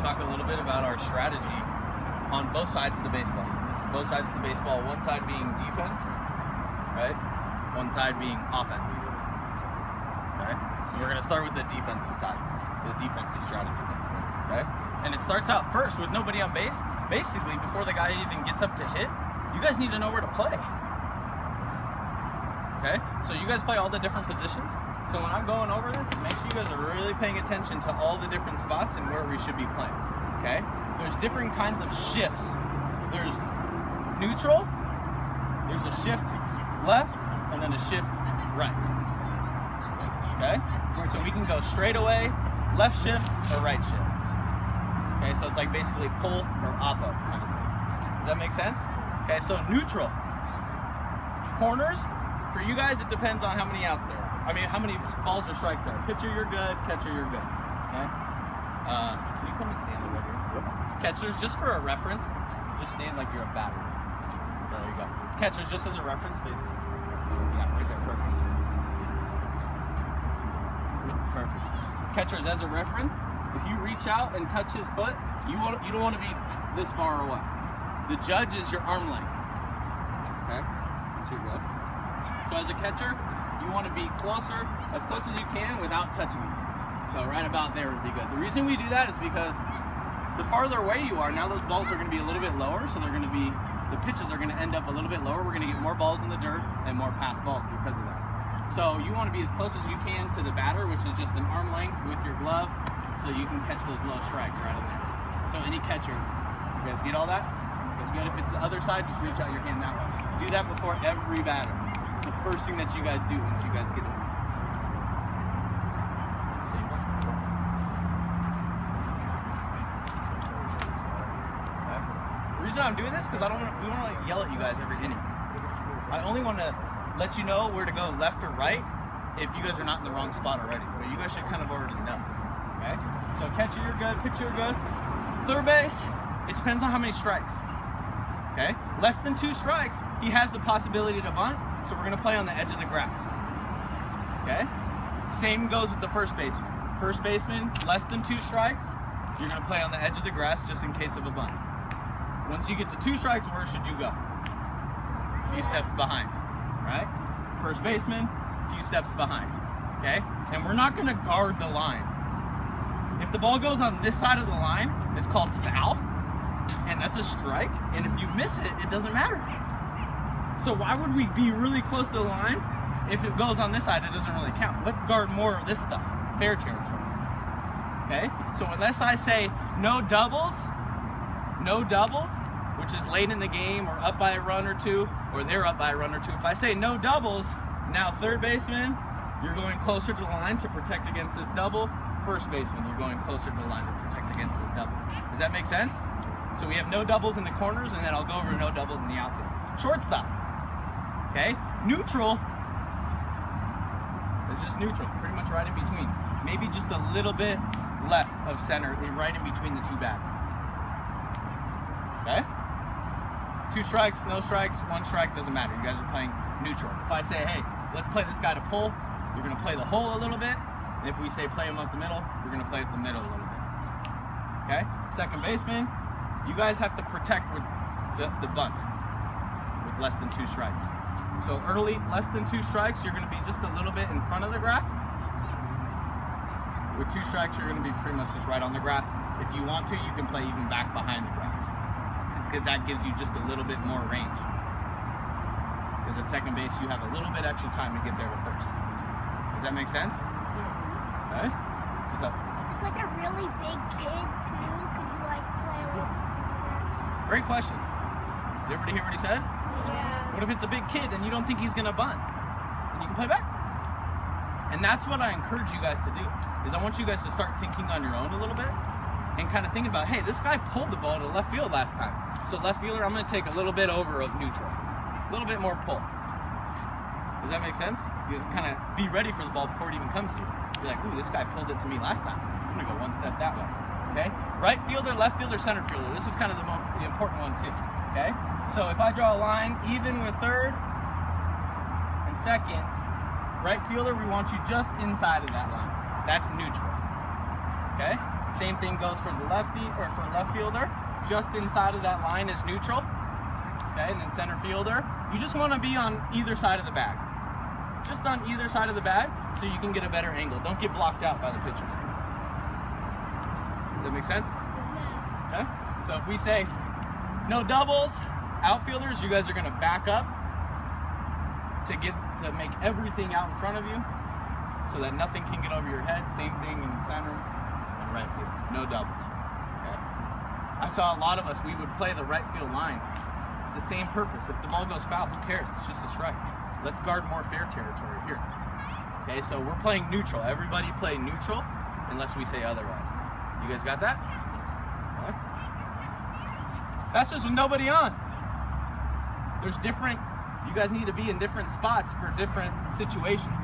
talk a little bit about our strategy on both sides of the baseball. Both sides of the baseball, one side being defense, right? One side being offense. Okay? We're going to start with the defensive side, the defensive strategies. Okay? And it starts out first with nobody on base. Basically, before the guy even gets up to hit, you guys need to know where to play. Okay? So you guys play all the different positions. So when I'm going over this, make sure you guys are really paying attention to all the different spots and where we should be playing. Okay? There's different kinds of shifts. There's neutral, there's a shift left, and then a shift right. Okay? So we can go straight away, left shift, or right shift. Okay, so it's like basically pull or oppo kind of thing. Does that make sense? Okay, so neutral. Corners, for you guys, it depends on how many outs there are. I mean, how many balls or strikes there are. Pitcher, you're good. Catcher, you're good. Okay? Can you come and stand over here? Yep. Catchers, just for a reference, just stand like you're a batter. There you go. Catchers, just as a reference, please. Yeah, right there. Perfect. Perfect. Catchers, as a reference, if you reach out and touch his foot, you don't want to be this far away. The judge is your arm length. Okay? That's your glove. So as a catcher, you want to be closer, as close as you can without touching it. So right about there would be good. The reason we do that is because the farther away you are, now those balls are going to be a little bit lower, so the pitches are going to end up a little bit lower. We're going to get more balls in the dirt and more pass balls because of that. So you want to be as close as you can to the batter, which is just an arm length with your glove, so you can catch those low strikes right in there. So any catcher, you guys get all that? That's good. If it's the other side, just reach out your hand that way. Do that before every batter. It's the first thing that you guys do once you guys get it. The reason I'm doing this because we don't want to yell at you guys every inning. I only want to let you know where to go left or right if you guys are not in the wrong spot already. But you guys should kind of already know. Okay? So catcher, you're good. Pitcher, you're good. Third base, it depends on how many strikes. Okay? Less than 2 strikes, he has the possibility to bunt. So we're going to play on the edge of the grass. Okay? Same goes with the first baseman. First baseman, less than 2 strikes, you're going to play on the edge of the grass just in case of a bunt. Once you get to 2 strikes, where should you go? A few steps behind, right? First baseman, a few steps behind, okay? And we're not going to guard the line. If the ball goes on this side of the line, it's called foul, and that's a strike, and if you miss it, it doesn't matter. So why would we be really close to the line? If it goes on this side, it doesn't really count. Let's guard more of this stuff, fair territory. Okay? So unless I say no doubles, which is late in the game or up by a run or 2, or they're up by a run or 2. If I say no doubles, now third baseman, you're going closer to the line to protect against this double. First baseman, you're going closer to the line to protect against this double. Does that make sense? So we have no doubles in the corners, and then I'll go over no doubles in the outfield. Shortstop. Okay? Neutral is just neutral, pretty much right in between. Maybe just a little bit left of center, right in between the 2 bags. Okay? 2 strikes, no strikes, 1 strike, doesn't matter. You guys are playing neutral. If I say, hey, let's play this guy to pull, you're going to play the hole a little bit. And if we say play him up the middle, you're going to play up the middle a little bit. Okay? Second baseman, you guys have to protect with the bunt with less than 2 strikes. So early, less than 2 strikes, you're going to be just a little bit in front of the grass. With 2 strikes, you're going to be pretty much just right on the grass. If you want to, you can play even back behind the grass, because that gives you just a little bit more range. Because at second base, you have a little bit extra time to get there to first. Does that make sense? Okay. What's up? If it's like a really big kid too, could you like play a little bit? Great question. Did everybody hear what he said? Yeah. What if it's a big kid and you don't think he's going to bunt? Then you can play back. And that's what I encourage you guys to do, is I want you guys to start thinking on your own a little bit and kind of thinking about, hey, this guy pulled the ball to left field last time. So left fielder, I'm going to take a little bit over of neutral. A little bit more pull. Does that make sense? You guys kind of be ready for the ball before it even comes to you. You're like, ooh, this guy pulled it to me last time. I'm going to go 1 step that way. Okay? Right fielder, left fielder, center fielder. This is kind of the important one too. Okay? So if I draw a line even with third and second, right fielder, we want you just inside of that line. That's neutral. Okay? Same thing goes for the lefty or for left fielder. Just inside of that line is neutral. Okay, and then center fielder. You just want to be on either side of the bag. Just on either side of the bag so you can get a better angle. Don't get blocked out by the pitcher. Does that make sense? Okay. So if we say no doubles, outfielders, you guys are going to back up to make everything out in front of you so that nothing can get over your head. Same thing in center and right field. No doubles. Okay. I saw a lot of us, we would play the right field line. It's the same purpose. If the ball goes foul, who cares? It's just a strike. Let's guard more fair territory here. Okay, so we're playing neutral. Everybody play neutral unless we say otherwise. You guys got that? Okay. That's just with nobody on. There's different, you guys need to be in different spots for different situations.